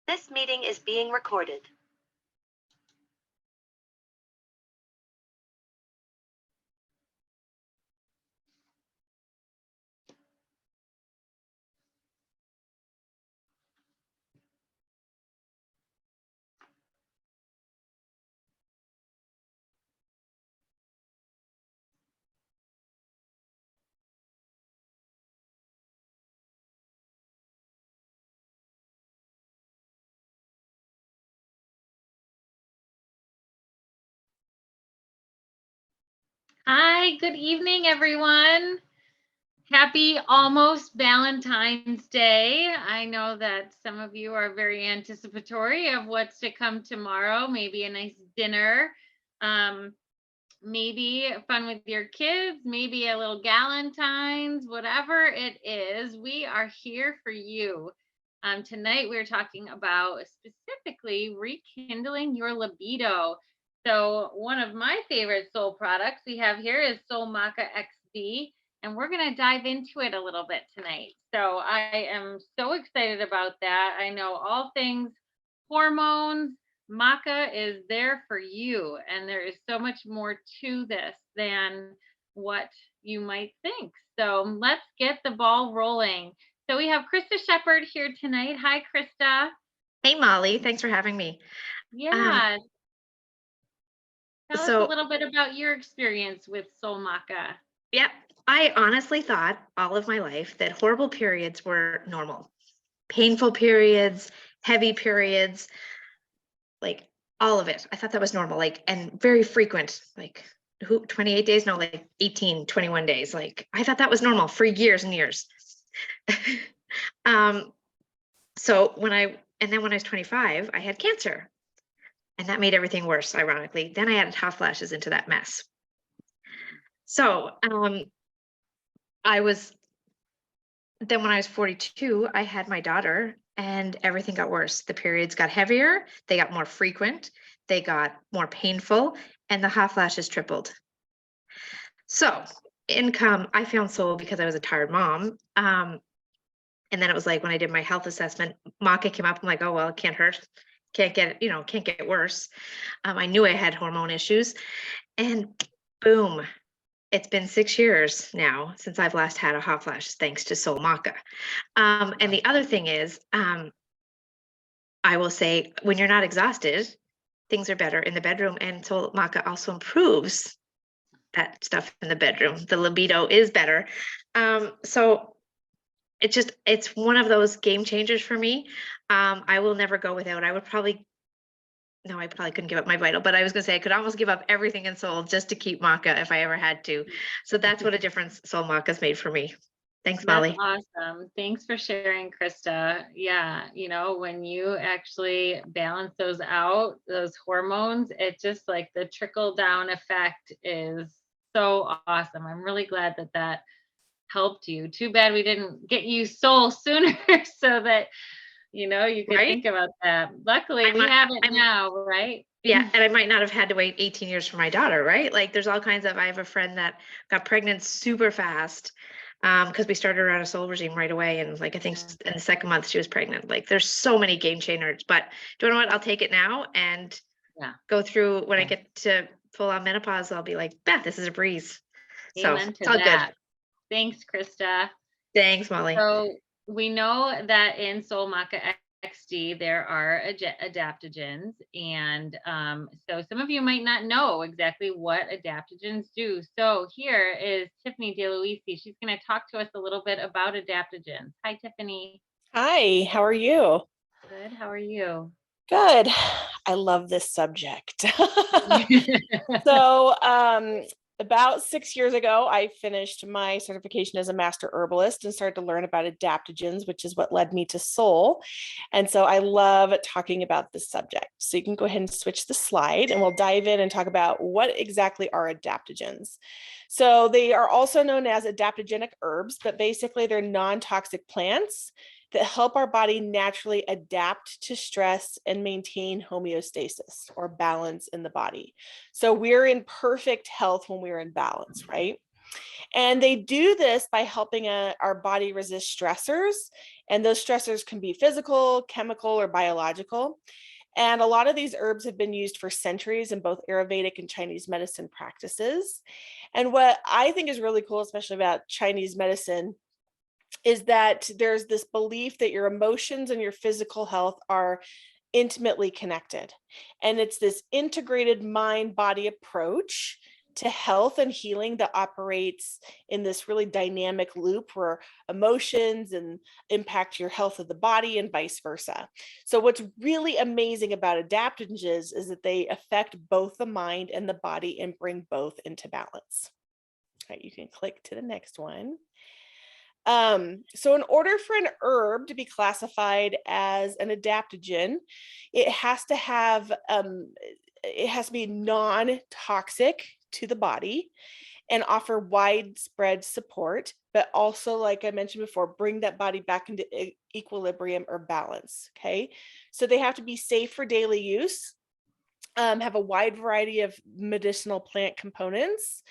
This meeting is being recorded. Hi, good evening, everyone. Happy almost Valentine's Day. I know that some of you are very anticipatory of what's to come tomorrow, maybe a nice dinner, maybe fun with your kids, maybe a little Galentine's, whatever it is, we are here for you. Tonight, we're talking about specifically rekindling your libido. So one of my favorite soul products we have here is Soul Maca XD, and we're going to dive into it a little bit tonight. So I am so excited about that. I know all things hormones. Maca is there for you, and there is so much more to this than what you might think. So let's get the ball rolling. So we have Krista Shepard here tonight. Hi, Krista. Hey, Molly. Thanks for having me. Yeah. Tell us a little bit about your experience with Soul Maca. Yeah, I honestly thought all of my life that horrible periods were normal. Painful periods, heavy periods, like all of it. I thought that was normal, and very frequent, 28 days? No, 18, 21 days. I thought that was normal for years and years. So when I was 25, I had cancer, and that made everything worse, ironically. Then I added hot flashes into that mess. So when I was 42, I had my daughter, and everything got worse. The periods got heavier, they got more frequent, they got more painful, and the hot flashes tripled. So I found Soul because I was a tired mom. And then it was like when I did my health assessment, Maca came up. I'm like, oh, well, it can't hurt. Can't get worse. I knew I had hormone issues. And boom, it's been 6 years now since I've last had a hot flash, thanks to Soul Maca. And the other thing is, I will say, when you're not exhausted, things are better in the bedroom. And Soul Maca also improves that stuff in the bedroom. The libido is better. So it's one of those game changers for me. I will never go without. I probably couldn't give up my Vital, but I was gonna say I could almost give up everything in Soul just to keep Maca if I ever had to. So that's what a difference Soul Maca's made for me. Thanks, Molly. That's awesome. Thanks for sharing, Krista. Yeah, when you actually balance those out, those hormones, it just the trickle down effect is so awesome. I'm really glad that helped you. Too bad we didn't get you Soul sooner so that you could think about that. Luckily, we have it now, right? Yeah, and I might not have had to wait 18 years for my daughter, right? There's all kinds of. I have a friend that got pregnant super fast because we started her on a Soul regime right away, and I think in the second month she was pregnant. There's so many game changers, but do you know what? I'll take it now and go through when I get to full on menopause. I'll be like, Beth, this is a breeze. Amen so to it's all that. good. Thanks, Krista. Thanks, Molly. So we know that in Soul Maca XD there are adaptogens, and so some of you might not know exactly what adaptogens do. So here is Tiffany DeLuisi. She's going to talk to us a little bit about adaptogens. Hi, Tiffany. Hi, how are you? Good. How are you? Good. I love this subject. So, about 6 years ago, I finished my certification as a master herbalist and started to learn about adaptogens, which is what led me to Soul. And so I love talking about this subject. So you can go ahead and switch the slide and we'll dive in and talk about what exactly are adaptogens. So they are also known as adaptogenic herbs, but basically they're non-toxic plants that help our body naturally adapt to stress and maintain homeostasis or balance in the body. So we're in perfect health when we're in balance, right? And they do this by helping our body resist stressors. And those stressors can be physical, chemical, or biological. And a lot of these herbs have been used for centuries in both Ayurvedic and Chinese medicine practices. And what I think is really cool, especially about Chinese medicine, is that there's this belief that your emotions and your physical health are intimately connected. And it's this integrated mind-body approach to health and healing that operates in this really dynamic loop where emotions and impact your health of the body and vice versa. So what's really amazing about adaptogens is that they affect both the mind and the body and bring both into balance. All right, you can click to the next one. So in order for an herb to be classified as an adaptogen, it has to be non-toxic to the body and offer widespread support, but also, like I mentioned before, bring that body back into equilibrium or balance. Okay, so they have to be safe for daily use, have a wide variety of medicinal plant components,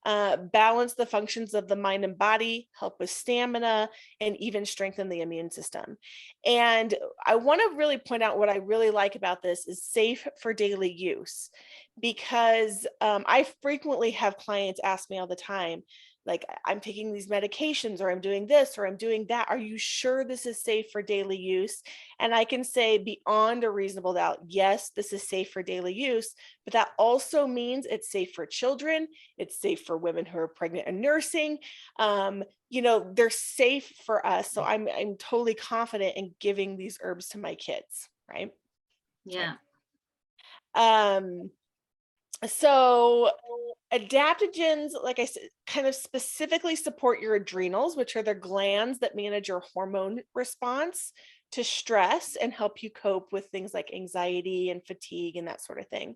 balance the functions of the mind and body, help with stamina, and even strengthen the immune system. And I want to really point out what I really like about this is safe for daily use, because I frequently have clients ask me all the time, like, I'm taking these medications, or I'm doing this, or I'm doing that. Are you sure this is safe for daily use? And I can say beyond a reasonable doubt, yes, this is safe for daily use, but that also means it's safe for children. It's safe for women who are pregnant and nursing. They're safe for us. So I'm totally confident in giving these herbs to my kids, right? Yeah. So adaptogens, like I said, kind of specifically support your adrenals, which are the glands that manage your hormone response to stress and help you cope with things like anxiety and fatigue and that sort of thing.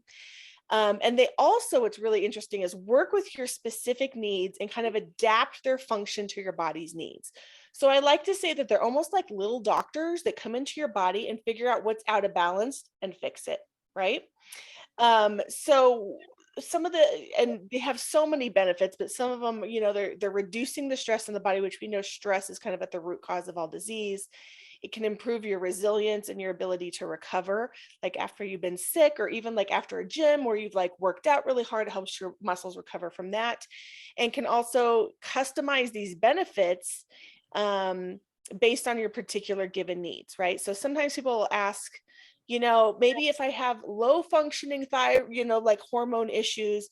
And they also, what's really interesting is work with your specific needs and kind of adapt their function to your body's needs. So I like to say that they're almost like little doctors that come into your body and figure out what's out of balance and fix it, right? So some of and they have so many benefits, but some of them, they're reducing the stress in the body, which we know stress is kind of at the root cause of all disease. It can improve your resilience and your ability to recover, like after you've been sick, or even like after a gym where you've like worked out really hard, it helps your muscles recover from that, and can also customize these benefits based on your particular given needs, right? So sometimes people will ask, maybe if I have low functioning thyroid, like hormone issues,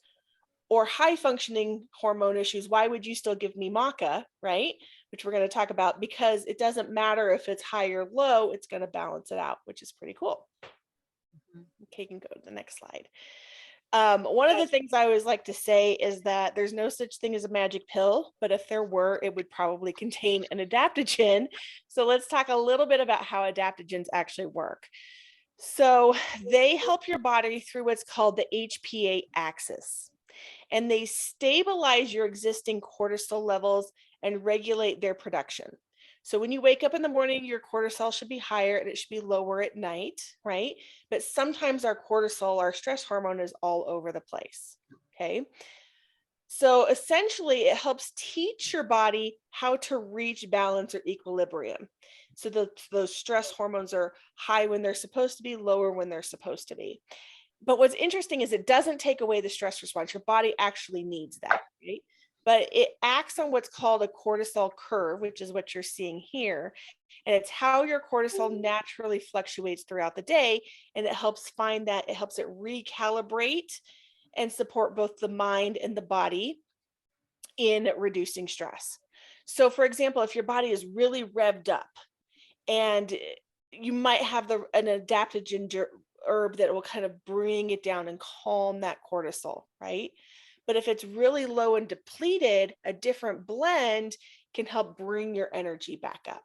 or high functioning hormone issues, why would you still give me maca, right? Which we're going to talk about, because it doesn't matter if it's high or low, it's going to balance it out, which is pretty cool. Okay, you can go to the next slide. One of the things I always like to say is that there's no such thing as a magic pill, but if there were, it would probably contain an adaptogen. So let's talk a little bit about how adaptogens actually work. So they help your body through what's called the HPA axis, and they stabilize your existing cortisol levels and regulate their production. So when you wake up in the morning, your cortisol should be higher and it should be lower at night, right? But sometimes our cortisol, our stress hormone, is all over the place, okay? So essentially, it helps teach your body how to reach balance or equilibrium. So those stress hormones are high when they're supposed to be, lower when they're supposed to be. But what's interesting is it doesn't take away the stress response. Your body actually needs that, right? But it acts on what's called a cortisol curve, which is what you're seeing here. And it's how your cortisol naturally fluctuates throughout the day. And it helps it recalibrate and support both the mind and the body in reducing stress. So for example, if your body is really revved up, and you might have an adaptogen herb that will kind of bring it down and calm that cortisol, right? But if it's really low and depleted, a different blend can help bring your energy back up.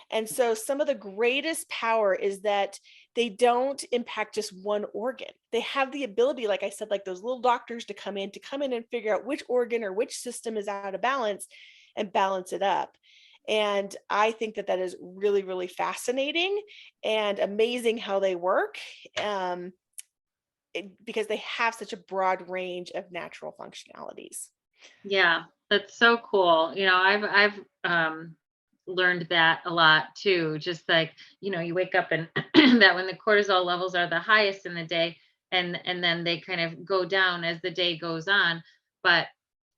And so some of the greatest power is that they don't impact just one organ. They have the ability, like I said, like those little doctors to come in and figure out which organ or which system is out of balance and balance it up. And I think that is really, really fascinating and amazing how they work, because they have such a broad range of natural functionalities. Yeah, that's so cool. I've learned that a lot too. Just like, you wake up and that when the cortisol levels are the highest in the day, and then they kind of go down as the day goes on. But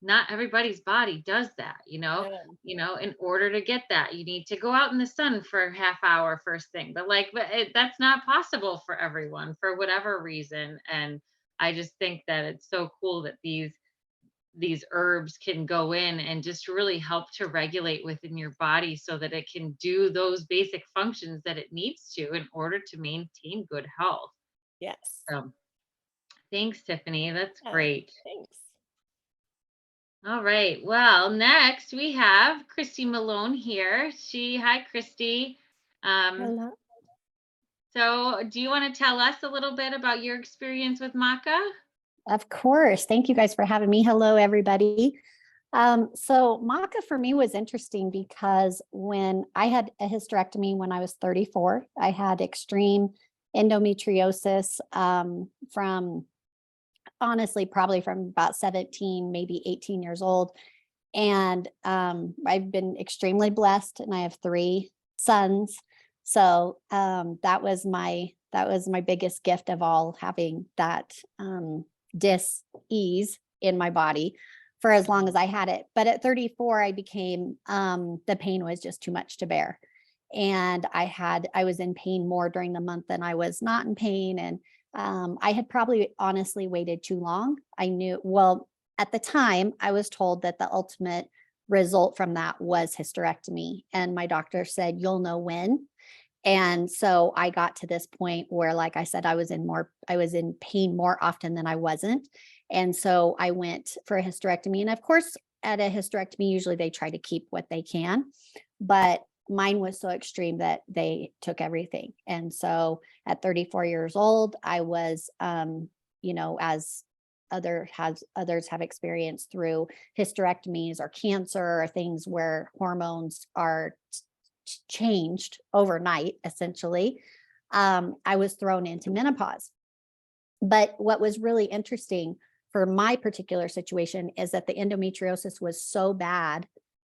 not everybody's body does that, No. in order to get that, you need to go out in the sun for a half hour first thing. That's not possible for everyone for whatever reason. And I just think that it's so cool that these herbs can go in and just really help to regulate within your body so that it can do those basic functions that it needs to in order to maintain good health. Yes. So thanks, Tiffany. That's Yeah. great. Thanks. All right. Well, next we have Christy Malone here. Hi, Christy. Um, Hello. so do you want to tell us a little bit about your experience with maca? Of course. Thank you guys for having me. Hello, everybody. So maca for me was interesting because when I had a hysterectomy when I was 34, I had extreme endometriosis from honestly probably from about 17, maybe 18 years old. And I've been extremely blessed, and I have 3 sons. So that was my biggest gift of all, having that dis-ease in my body for as long as I had it. But at 34, I became the pain was just too much to bear. And I was in pain more during the month than I was not in pain. And I had probably honestly waited too long. At the time, I was told that the ultimate result from that was hysterectomy. And my doctor said, you'll know when. And so I got to this point where, like I said, I was in pain more often than I wasn't. And so I went for a hysterectomy. And of course, at a hysterectomy, usually they try to keep what they can, but mine was so extreme that they took everything. And so at 34 years old, I was, as others have experienced through hysterectomies or cancer or things where hormones are changed overnight, essentially. I was thrown into menopause. But what was really interesting for my particular situation is that the endometriosis was so bad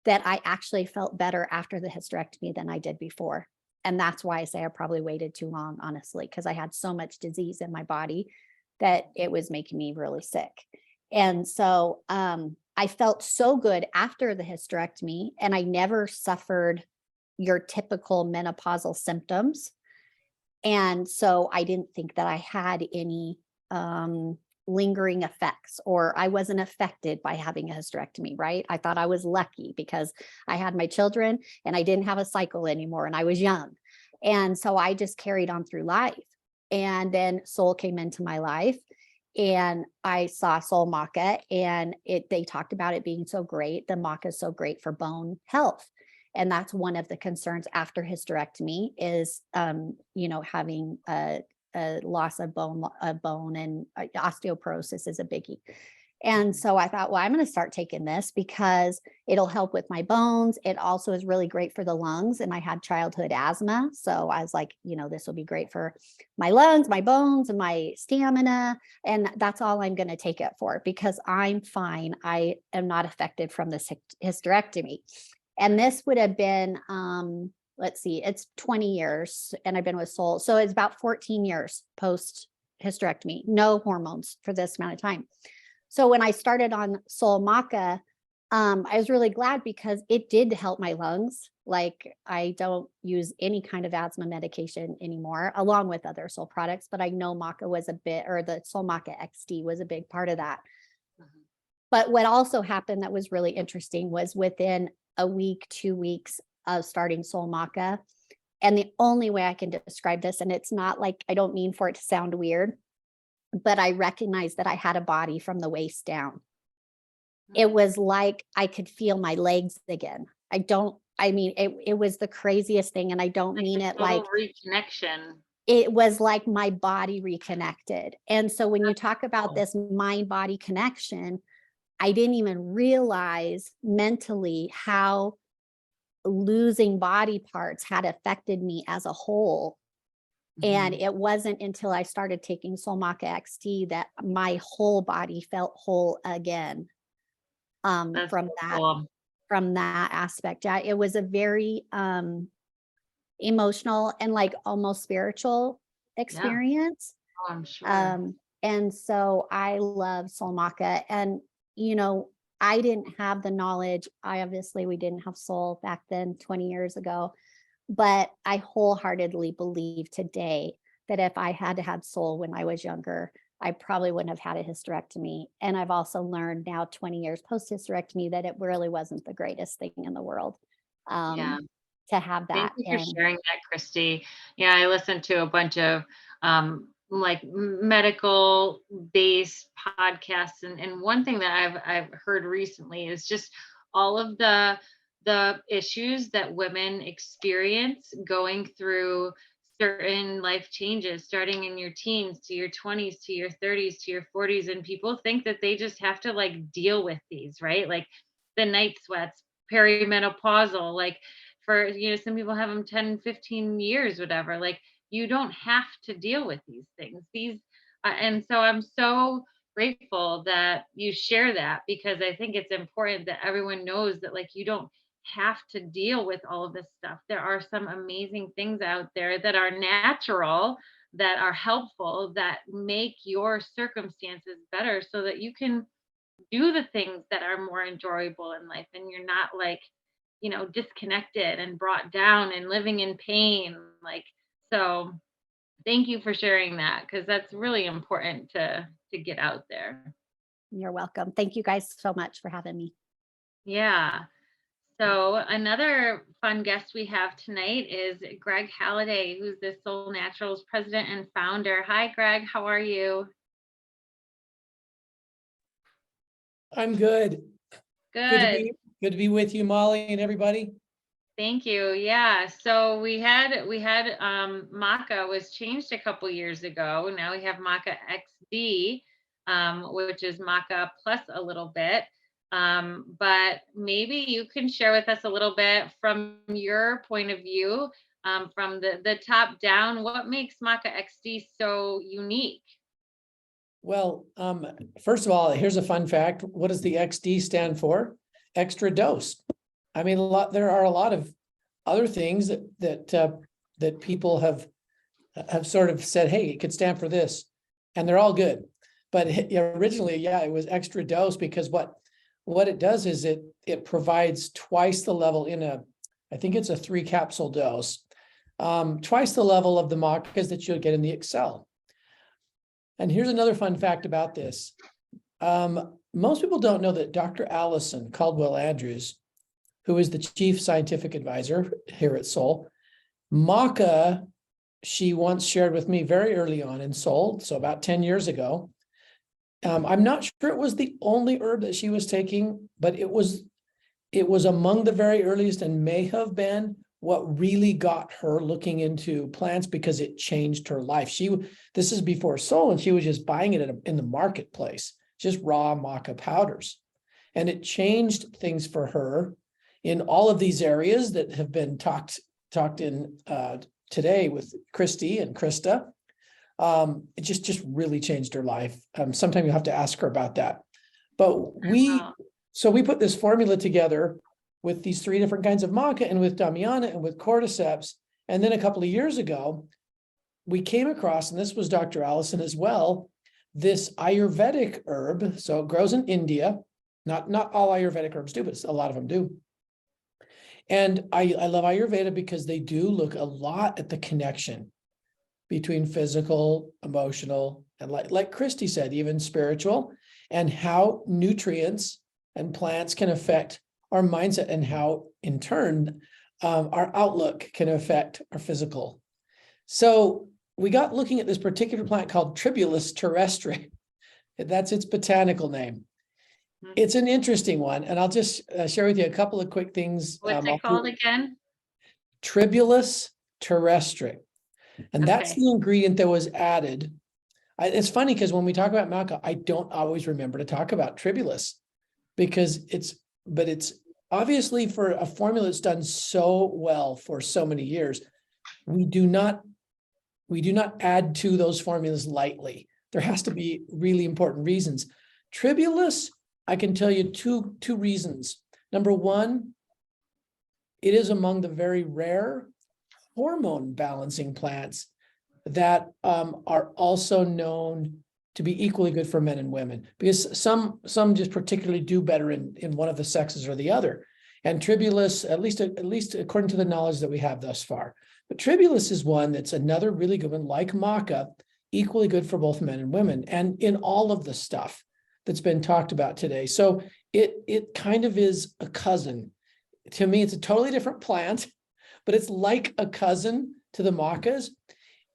that I actually felt better after the hysterectomy than I did before. And that's why I say I probably waited too long, honestly, because I had so much disease in my body that it was making me really sick. And so I felt so good after the hysterectomy, and I never suffered your typical menopausal symptoms. And so I didn't think that I had any lingering effects, or I wasn't affected by having a hysterectomy, right? I thought I was lucky because I had my children and I didn't have a cycle anymore and I was young. And so I just carried on through life. And then Soul came into my life, and I saw Soul Maca, and they talked about it being so great. The Maca is so great for bone health. And that's one of the concerns after hysterectomy is, having a loss of bone, and osteoporosis is a biggie. And so I thought, well, I'm going to start taking this because it'll help with my bones. It also is really great for the lungs. And I had childhood asthma. So I was like, this will be great for my lungs, my bones, and my stamina. And that's all I'm going to take it for, because I'm fine. I am not affected from this hysterectomy. And this would have been, let's see, it's 20 years and I've been with Soul. So it's about 14 years post hysterectomy, no hormones for this amount of time. So when I started on Soul Maca, I was really glad because it did help my lungs. Like, I don't use any kind of asthma medication anymore, along with other Soul products, but I know Maca was the Soul Maca XD was a big part of that. Mm-hmm. But what also happened that was really interesting was within a week, 2 weeks of starting Soul Maca, and the only way I can describe this, and it's not like, I don't mean for it to sound weird, but I recognized that I had a body from the waist down. It was like I could feel my legs again. It was the craziest thing. And I don't mean it like reconnection. It was like my body reconnected. And so when you talk about this mind-body connection, I didn't even realize mentally how losing body parts had affected me as a whole. And it wasn't until I started taking Soul Maca XT that my whole body felt whole again. That's from so that cool. from that aspect. Yeah, it was a very emotional and like almost spiritual experience. Oh, I'm sure. And so I love Soul Maca. And, you know, I didn't have the knowledge. We didn't have soul back then 20 years ago, but I wholeheartedly believe today that if I had had soul when I was younger, I probably wouldn't have had a hysterectomy. And I've also learned now 20 years post hysterectomy that it really wasn't the greatest thing in the world Yeah. to have Thank that. you for And sharing that, Christy. Yeah, I listened to a bunch of like medical based podcasts, and one thing that I've heard recently is just all of the issues that women experience going through certain life changes, starting in your teens to your 20s to your 30s to your 40s, and people think that they just have to like deal with these, right? Like the night sweats, perimenopausal, like for, some people have them 10, 15 years, whatever. Like you don't have to deal with these things. And so I'm so grateful that you share that, because I think it's important that everyone knows that like you don't have to deal with all of this stuff. There are some amazing things out there that are natural, that are helpful, that make your circumstances better so that you can do the things that are more enjoyable in life, and you're not like, disconnected and brought down and living in pain. Like, so thank you for sharing that, because that's really important to get out there. you're welcome. Thank you guys so much for having me. Yeah. So another fun guest we have tonight is Greg Halliday, who's the Soul Naturals president and founder. Hi, Greg. How are you? I'm good. Good. Good to be with you, Molly, and everybody. Thank you. Yeah. So we had Maca was changed a couple years ago. Now we have Maca XD, which is Maca plus a little bit. But maybe you can share with us a little bit from your point of view, from the top down, what makes Maca XD so unique? Well, first of all, here's a fun fact. What does the XD stand for? Extra dose. I mean, there are a lot of other things that people have sort of said, hey, it could stand for this, and they're all good. But originally, yeah, it was extra dose, because what it does is it provides twice the level I think it's a 3 capsule dose, twice the level of the macas that you'll get in the Excel. And here's another fun fact about this. Most people don't know that Dr. Allison Caldwell Andrews, who is the chief scientific advisor here at Soul, Maca, she once shared with me very early on in Soul, so about 10 years ago. I'm not sure it was the only herb that she was taking, but it was among the very earliest, and may have been what really got her looking into plants, because it changed her life. This is before Soul, and she was just buying it in the marketplace, just raw maca powders. And it changed things for her in all of these areas that have been talked in today with Christy and Krista. It just really changed her life. Sometime you have to ask her about that. But we put this formula together with these 3 different kinds of maca, and with Damiana and with cordyceps. And then a couple of years ago, we came across, and this was Dr. Allison as well, this Ayurvedic herb. So it grows in India. Not all Ayurvedic herbs do, but a lot of them do. And I love Ayurveda because they do look a lot at the connection between physical, emotional, and like Christy said, even spiritual, and how nutrients and plants can affect our mindset, and how in turn our outlook can affect our physical. So we got looking at this particular plant called Tribulus terrestre. That's its botanical name. It's an interesting one, and I'll just share with you a couple of quick things. What's it called again? Tribulus terrestre. And that's Okay. the ingredient that was added. It's funny because when we talk about maca, I don't always remember to talk about Tribulus, because it's obviously, for a formula that's done so well for so many years, we do not add to those formulas lightly. There has to be really important reasons. Tribulus I can tell you two reasons. Number one, it is among the very rare hormone balancing plants that are also known to be equally good for men and women, because some just particularly do better in one of the sexes or the other. And tribulus, at least according to the knowledge that we have thus far, but tribulus is one that's another really good one, like maca, equally good for both men and women, and in all of the stuff that's been talked about today. So it kind of is a cousin. To me, it's a totally different plant, but it's like a cousin to the macas,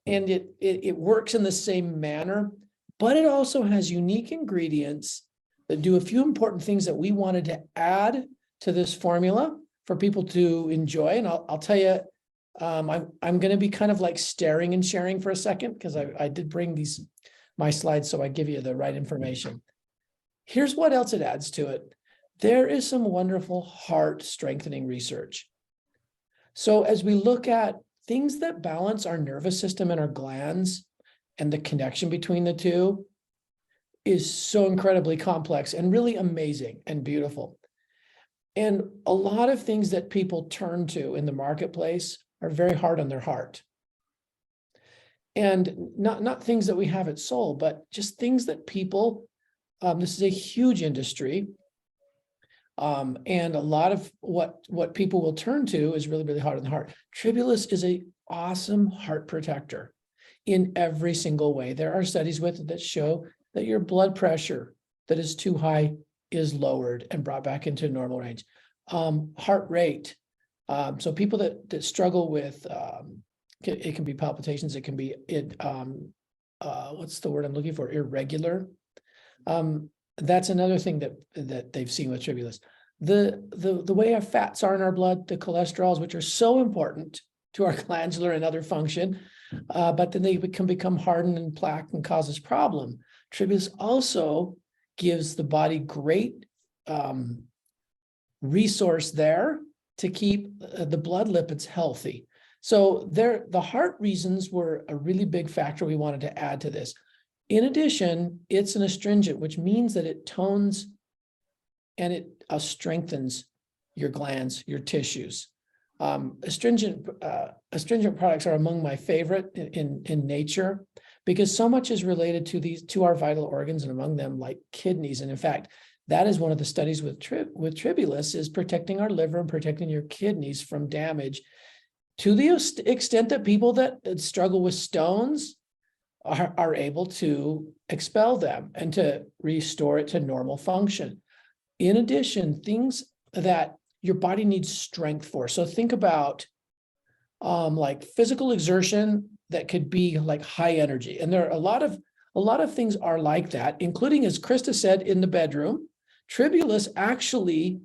and it works in the same manner, but it also has unique ingredients that do a few important things that we wanted to add to this formula for people to enjoy. And I'll tell you, I'm going to be kind of like staring and sharing for a second, because I did bring my slides so I give you the right information. Here's what else it adds to it. There is some wonderful heart strengthening research. So as we look at things that balance our nervous system and our glands, and the connection between the two is so incredibly complex and really amazing and beautiful. And a lot of things that people turn to in the marketplace are very hard on their heart. And not things that we have at Soul, but just things that people, this is a huge industry. And a lot of what people will turn to is really, really hard on the heart. Tribulus is an awesome heart protector in every single way. There are studies with it that show that your blood pressure that is too high is lowered and brought back into normal range. Heart rate. So people that struggle with, it can be palpitations, it can be, what's the word I'm looking for? Irregular. That's another thing that they've seen with tribulus. The way our fats are in our blood, the cholesterols, which are so important to our glandular and other function, but then they can become hardened and plaque and causes problem. Tribulus also gives the body great resource there to keep the blood lipids healthy. So the heart reasons were a really big factor we wanted to add to this. In addition, it's an astringent, which means that it tones and it strengthens your glands, your tissues. Astringent products are among my favorite in nature, because so much is related to our vital organs, and among them like kidneys. And in fact, that is one of the studies with tribulus, is protecting our liver and protecting your kidneys from damage, to the extent that people that struggle with stones are able to expel them and to restore it to normal function. In addition, things that your body needs strength for. So think about like physical exertion that could be like high energy. And there are a lot of things are like that, including, as Krista said, in the bedroom. Tribulus actually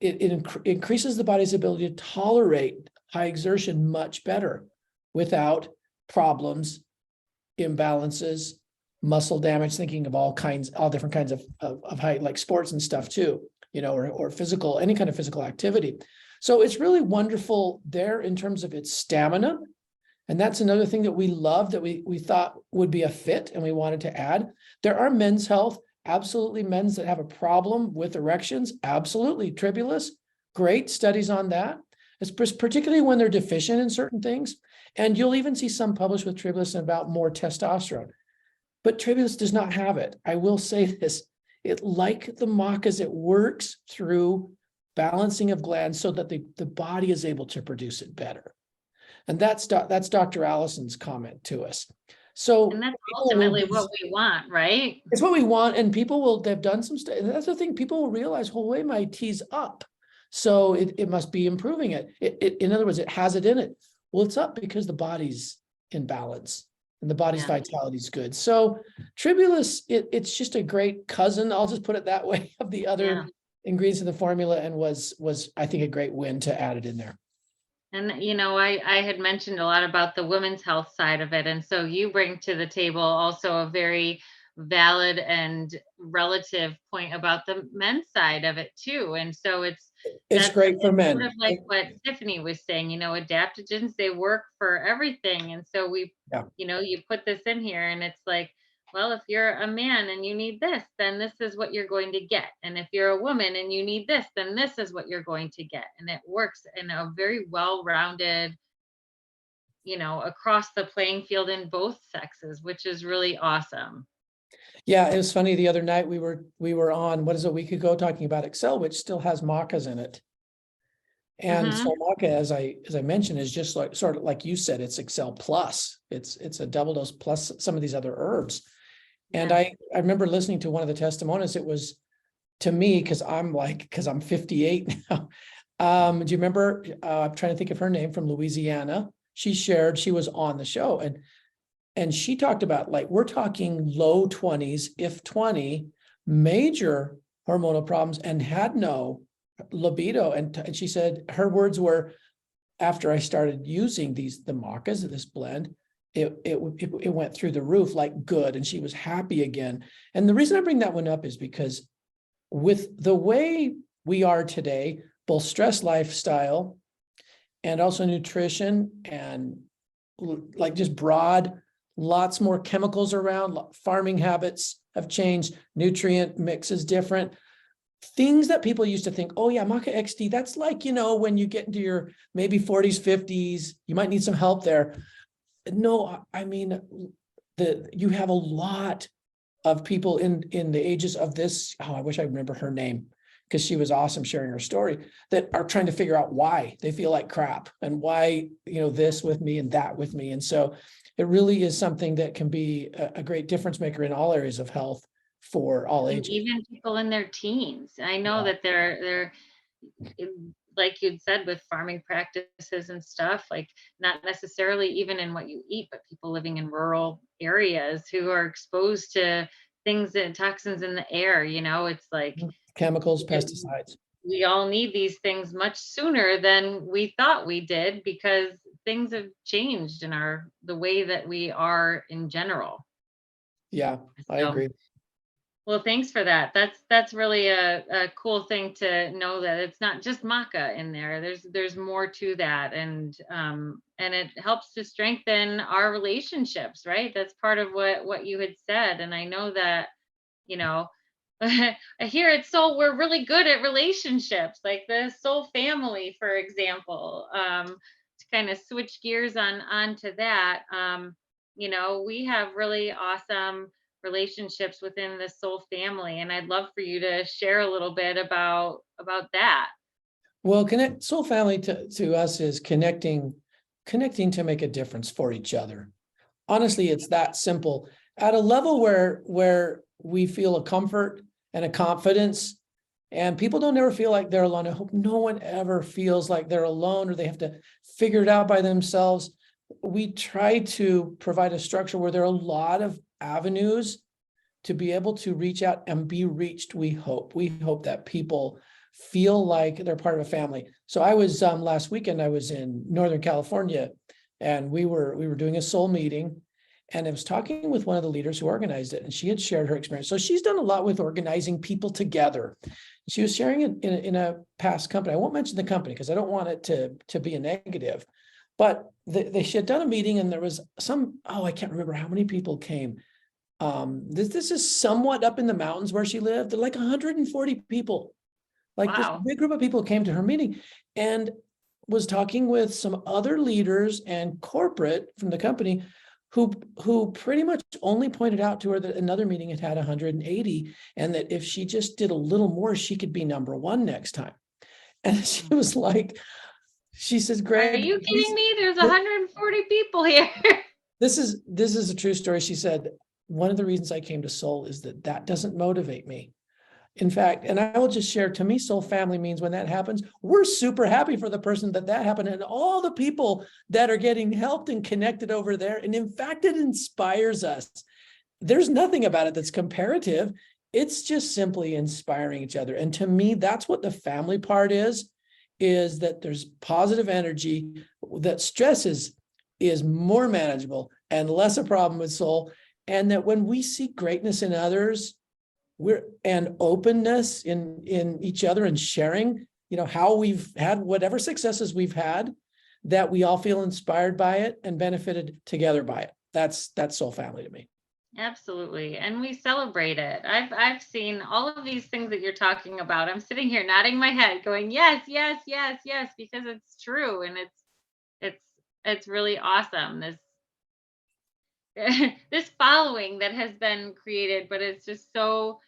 increases the body's ability to tolerate high exertion much better without problems, imbalances, muscle damage, thinking of all different kinds of high, like sports and stuff too, or physical, any kind of physical activity. So it's really wonderful there in terms of its stamina. And that's another thing that we love, that we thought would be a fit and we wanted to add. There are men's health, absolutely, men's that have a problem with erections, absolutely. Tribulus, great studies on that. It's particularly when they're deficient in certain things. And you'll even see some published with tribulus about more testosterone. But tribulus does not have it. I will say this, like the macas, it works through balancing of glands so that the body is able to produce it better. And that's Dr. Allison's comment to us. So, and that's ultimately what we want, right? It's what we want. And people they've done some stuff. And that's the thing, people will realize, well, wait, my T's up, so it must be improving it. In other words, it has it in it. Well, it's up because the body's in balance and the body's vitality is good. So tribulus, it's just a great cousin, I'll just put it that way, of the other ingredients in the formula, and was I think a great win to add it in there. And, I had mentioned a lot about the women's health side of it. And so you bring to the table also a very valid and relative point about the men's side of it too. And so it's great for men. Sort of like what Tiffany was saying, adaptogens, they work for everything. And so you put this in here and it's like, well, if you're a man and you need this, then this is what you're going to get. And if you're a woman and you need this, then this is what you're going to get. And it works in a very well-rounded, across the playing field in both sexes, which is really awesome. Yeah, it was funny. The other night we were on, what is it, a week ago, talking about Excel, which still has macas in it. And Mhm. so maca, as I mentioned, is just like sort of like you said, it's Excel plus. It's a double dose plus some of these other herbs. And Yeah. I remember listening to one of the testimonies. It was to me, because I'm 58 now. Do you remember? I'm trying to think of her name, from Louisiana. She was on the show, and she talked about, like, we're talking low 20s, if 20, major hormonal problems, and had no libido. And she said her words were, after I started using the macas, this blend, it went through the roof, like good, and she was happy again. And the reason I bring that one up is because with the way we are today, both stress lifestyle and also nutrition, and like just broad, lots more chemicals around, farming habits have changed, nutrient mix is different. Things that people used to think, oh yeah, Maca XD, that's like, when you get into your maybe 40s, 50s, you might need some help there. No, I mean, you have a lot of people in the ages of this. Oh, I wish I remember her name, because she was awesome sharing her story, that are trying to figure out why they feel like crap, and why, this with me and that with me. And so it really is something that can be a great difference maker in all areas of health for all And ages. even people in their teens. I know Yeah. that they're like you'd said, with farming practices and stuff, like not necessarily even in what you eat, but people living in rural areas who are exposed to things and toxins in the air. It's like Chemicals, it- pesticides. we all need these things much sooner than we thought we did, because things have changed in the way that we are in general. Yeah, I So, agree. well, thanks for that. That's really a cool thing to know, that it's not just maca in there. There's more to that, and it helps to strengthen our relationships, right? That's part of what you had said, and I know that, you know, I hear it. So we're really good at relationships, like the soul family, for example. To kind of switch gears onto that, we have really awesome relationships within the soul family, and I'd love for you to share a little bit about that. Well, soul family to us is connecting to make a difference for each other. Honestly, it's that simple. At a level where we feel a comfort and a confidence, and people don't ever feel like they're alone. I hope no one ever feels like they're alone, or they have to figure it out by themselves. We try to provide a structure where there are a lot of avenues to be able to reach out and be reached. We hope that people feel like they're part of a family. So I was last weekend, I was in Northern California, and we were doing a soul meeting, and I was talking with one of the leaders who organized it, and she had shared her experience. So she's done a lot with organizing people together. She was sharing it in a past company. I won't mention the company because I don't want it to be a negative, but she had done a meeting, and there was I can't remember how many people came. This is somewhat up in the mountains where she lived. There were like 140 people. Like this Wow. big group of people came to her meeting, and was talking with some other leaders and corporate from the company who pretty much only pointed out to her that another meeting had 180, and that if she just did a little more, she could be number one next time. And she was like, she says, Are Greg, you kidding me? There's 140 people here. this is a true story. She said, one of the reasons I came to Soul is that doesn't motivate me. In fact, and I will just share, to me, soul family means when that happens, we're super happy for the person that happened, and all the people that are getting helped and connected over there. And in fact, it inspires us. There's nothing about it that's comparative. It's just simply inspiring each other. And to me, that's what the family part is that there's positive energy, that stress is more manageable and less a problem with soul. And that when we see greatness in others, and openness in each other, and sharing, how we've had whatever successes we've had, that we all feel inspired by it and benefited together by it. That's soul family to me. Absolutely. And we celebrate it. I've seen all of these things that you're talking about. I'm sitting here nodding my head going, yes, yes, yes, yes, because it's true. And it's it's really awesome. This this following that has been created, but it's just so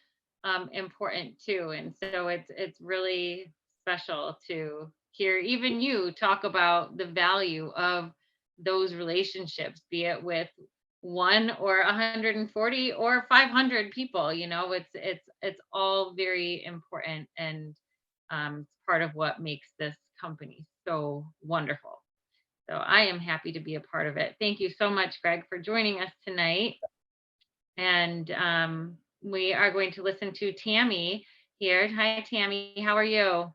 important too. And so it's really special to hear even you talk about the value of those relationships, be it with one or 140 or 500 people. You know, it's all very important, and part of what makes this company so wonderful. So I am happy to be a part of it. Thank you so much, Greg, for joining us tonight. And we are going to listen to Tammy here. Hi, Tammy. How are you?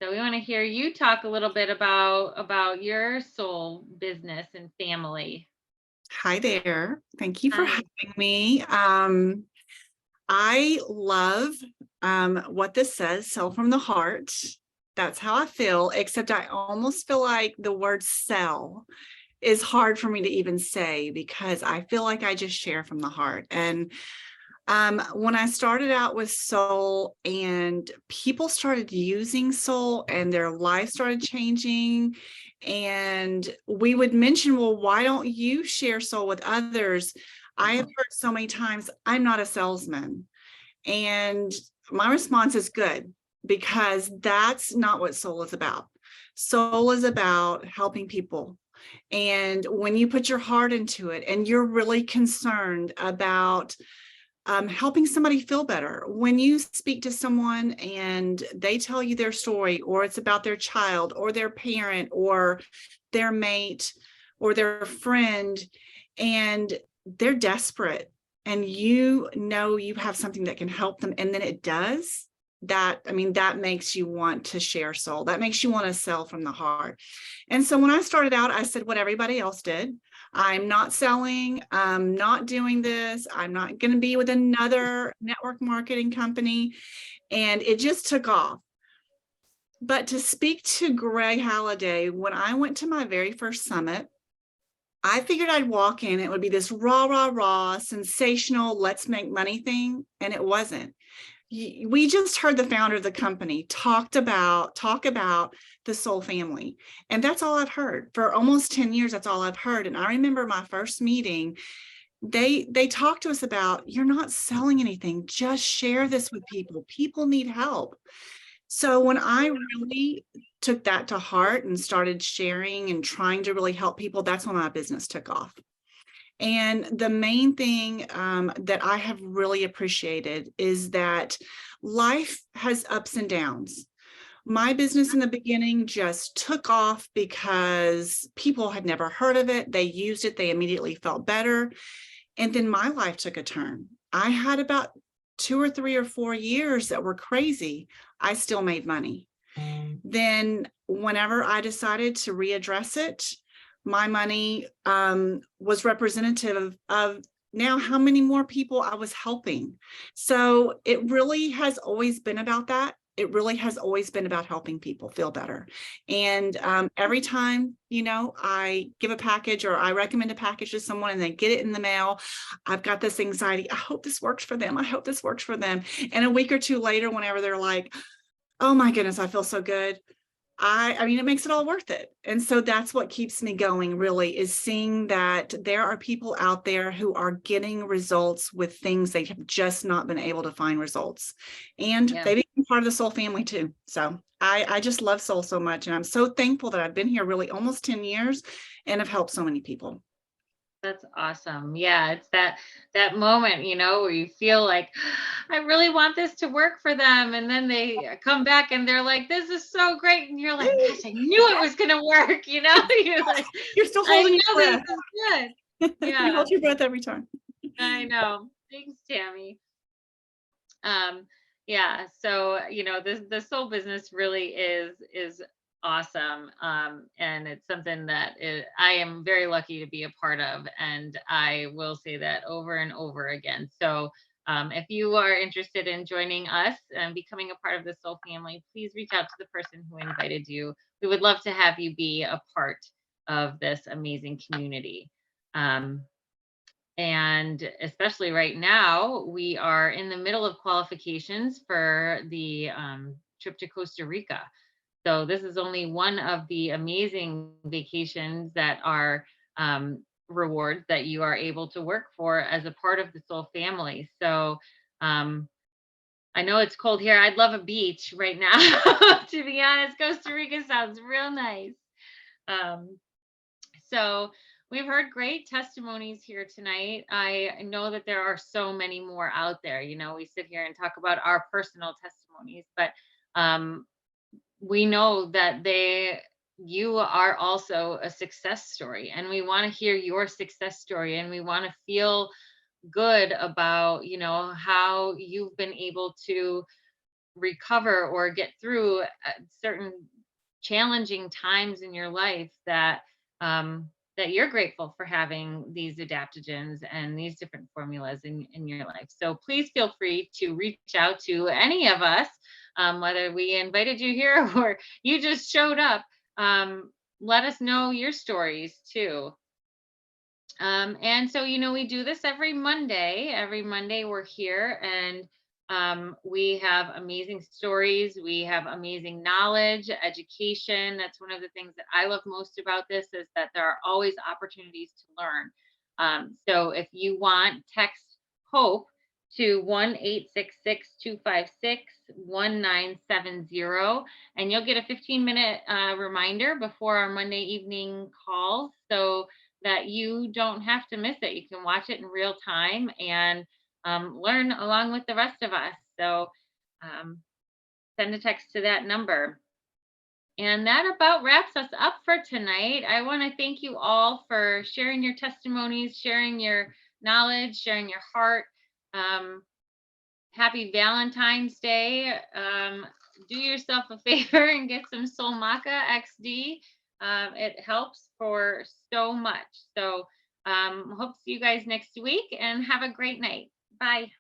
So we want to hear you talk a little bit about your soul business and family. Hi there. Thank you for Hi. having me. I love what this says, sell from the heart. That's how I feel, except I almost feel like the word sell is hard for me to even say because I feel like I just share from the heart. And when I started out with soul and people started using soul and their life started changing, and we would mention, well, why don't you share soul with others? I have heard so many times, I'm not a salesman. And my response is good, because that's not what soul is about. Soul is about helping people. And when you put your heart into it and you're really concerned about helping somebody feel better, when you speak to someone and they tell you their story, or it's about their child or their parent or their mate or their friend, and they're desperate, and you know you have something that can help them, and then it does that, I mean, that makes you want to share soul. That makes you want to sell from the heart. And so when I started out, I said what everybody else did. I'm not selling, I'm not doing this, I'm not going to be with another network marketing company. And it just took off. But to speak to Greg Halliday, when I went to my very first summit, I figured I'd walk in, it would be this rah, sensational, let's make money thing. And it wasn't. We just heard the founder of the company talk about the soul family. And that's all I've heard for almost 10 years. That's all I've heard. And I remember my first meeting, they talked to us about, you're not selling anything, just share this with people. People need help. So when I really took that to heart and started sharing and trying to really help people, that's when my business took off. And the main thing that I have really appreciated is that life has ups and downs. My business in the beginning just took off because people had never heard of it. They used it, they immediately felt better. And then my life took a turn. I had about 2 or 3 or 4 years that were crazy. I still made money. Then whenever I decided to readdress it, my money was representative of now how many more people I was helping. So it really has always been about that. It really has always been about helping people feel better. And every time, you know, I give a package or I recommend a package to someone and they get it in the mail, I've got this anxiety. I hope this works for them. I hope this works for them. And a week or two later, whenever they're like, oh my goodness, I feel so good. I mean, it makes it all worth it. And so that's what keeps me going, really, is seeing that there are people out there who are getting results with things they have just not been able to find results. And they become part of the soul family too. So I just love soul so much. And I'm so thankful that I've been here really almost 10 years and have helped so many people. That's awesome. Yeah, it's that moment, you know, where you feel like I really want this to work for them, and then they come back and they're like, "This is so great," and you're like, "Gosh, I knew it was gonna work." You know, you're like, You're still "I holding know your this breath. is good." You hold your breath every time. I know. Thanks, Tammy. Yeah, so you know, the soul business really is awesome. And it's something that I am very lucky to be a part of, and I will say that over and over again. So if you are interested in joining us and becoming a part of the soul family, please reach out to the person who invited you. We would love to have you be a part of this amazing community. And especially right now, we are in the middle of qualifications for the trip to Costa Rica. So this is only one of the amazing vacations that are rewards that you are able to work for as a part of the Soul family. So I know it's cold here. I'd love a beach right now. To be honest, Costa Rica sounds real nice. So we've heard great testimonies here tonight. I know that there are so many more out there. You know, we sit here and talk about our personal testimonies, but we know that you are also a success story, and we want to hear your success story, and we want to feel good about, you know, how you've been able to recover or get through certain challenging times in your life, that that you're grateful for having these adaptogens and these different formulas in your life. So please feel free to reach out to any of us, whether we invited you here or you just showed up. Let us know your stories too. And so, you know, we do this every Monday. Every Monday we're here, and we have amazing stories. We have amazing knowledge, education. That's one of the things that I love most about this, is that there are always opportunities to learn. So if you want, text HOPE to 1-866-256-1970, and you'll get a 15-minute reminder before our Monday evening calls, so that you don't have to miss it. You can watch it in real time and learn along with the rest of us. So send a text to that number. And that about wraps us up for tonight. I want to thank you all for sharing your testimonies, sharing your knowledge, sharing your heart. Happy Valentine's Day. Do yourself a favor and get some Soul Maca XD. It helps for so much. So hope to see you guys next week, and have a great night. Bye.